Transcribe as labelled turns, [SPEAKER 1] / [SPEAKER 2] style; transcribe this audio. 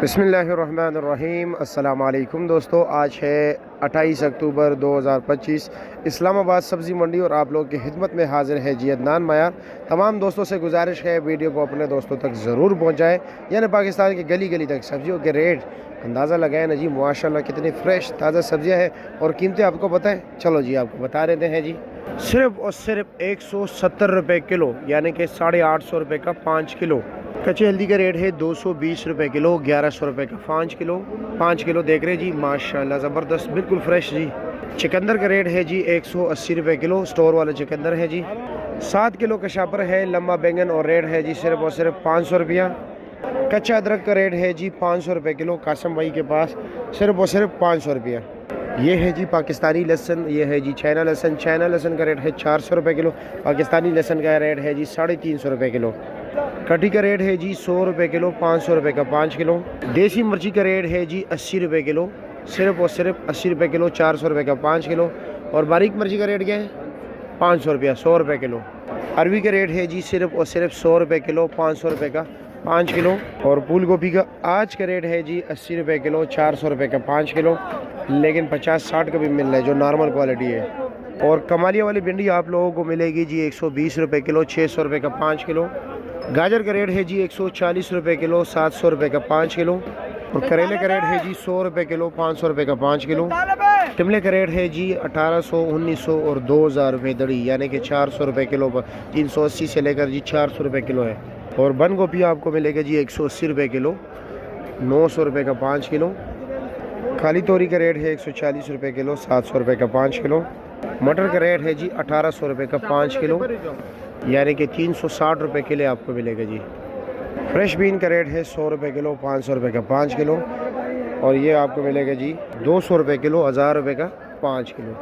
[SPEAKER 1] बिस्मिल्लाहिर्रहमानिर्रहीम। अस्सलाम वालेकुम दोस्तों, आज है 28 अक्टूबर 2025। इस्लामाबाद सब्ज़ी मंडी और आप लोग की खिदमत में हाजिर है जी अदनान मायार। तमाम दोस्तों से गुजारिश है वीडियो को अपने दोस्तों तक ज़रूर पहुँचाएँ, यानी पाकिस्तान की गली गली तक सब्जियों के रेट अंदाज़ा लगाए ना जी। माशाल्लाह कितनी फ़्रेश ताज़ा सब्जियाँ हैं और कीमतें आपको बताएं। चलो जी आपको बता देते हैं जी। सिर्फ़ और सिर्फ 170 रुपये किलो, यानी कि 850 रुपये का 5 किलो। कच्चे हल्दी का रेट है 220 रुपये किलो, 1100 रुपये का 5 किलो देख रहे जी। माशाल्लाह ज़बरदस्त, बिल्कुल फ्रेश जी। चिकंदर का रेट है जी 180 रुपये किलो, स्टोर वाला चिकंदर है जी। 7 किलो का शापर है लंबा बैंगन और रेट है जी सिर्फ और सिर्फ 500 रुपया। कच्चा अदरक का रेट है जी 500 रुपये किलो, कासम भाई के पास सिर्फ और सिर्फ 500 रुपया। ये है जी पाकिस्तानी लहसुन, ये है जी चाइना लहसुन। चाइना लहसुन का रेट है 400 रुपये किलो, पाकिस्तानी लहसुन का रेट है जी 350 रुपये किलो। कटी का रेट है जी 100 रुपये किलो, 500 रुपये का 5 किलो। देसी मिर्ची का रेट है जी 80 रुपये किलो, सिर्फ और सिर्फ 80 रुपये किलो, 400 रुपये का 5 किलो। और बारीक मिर्ची का रेट क्या है? 500 रुपया, 100 रुपये किलो। अरबी का रेट है जी सिर्फ और सिर्फ 100 रुपये किलो, 500 रुपये का 5 किलो। और फूल गोभी का आज का रेट है जी 80 रुपये किलो, 400 रुपये का 5 किलो, लेकिन 50-60 का भी मिल रहा है जो नॉर्मल क्वालिटी है। और कमालिया वाली भिंडी आप लोगों को मिलेगी जी 120 रुपये किलो, 600 रुपये का 5 किलो। गाजर का रेट है जी 140 रुपये किलो, 700 रुपये का 5 किलो। और करेले का रेट है जी 100 रुपये किलो, 500 रुपये का 5 किलो। शिमले का रेट है जी 1800, 1900 और 2000 रुपये दड़ी, यानी कि 400 रुपये किलो पर 380 से लेकर जी 400 रुपये किलो है। और बंद गोभी आपको मिलेगा जी 180 रुपये किलो, 900 रुपये का 5 किलो। काली तोरी का रेट है 140 रुपये किलो, 700 रुपये का 5 किलो। मटर का रेट है जी 1800 रुपये का 5 किलो, यानी कि 360 रुपये किलो आपको मिलेगा जी। फ्रेश बीन का रेट है 100 रुपये किलो, 500 रुपये का 5 किलो। और ये आपको मिलेगा जी 200 रुपये किलो, 1000 रुपये का 5 किलो।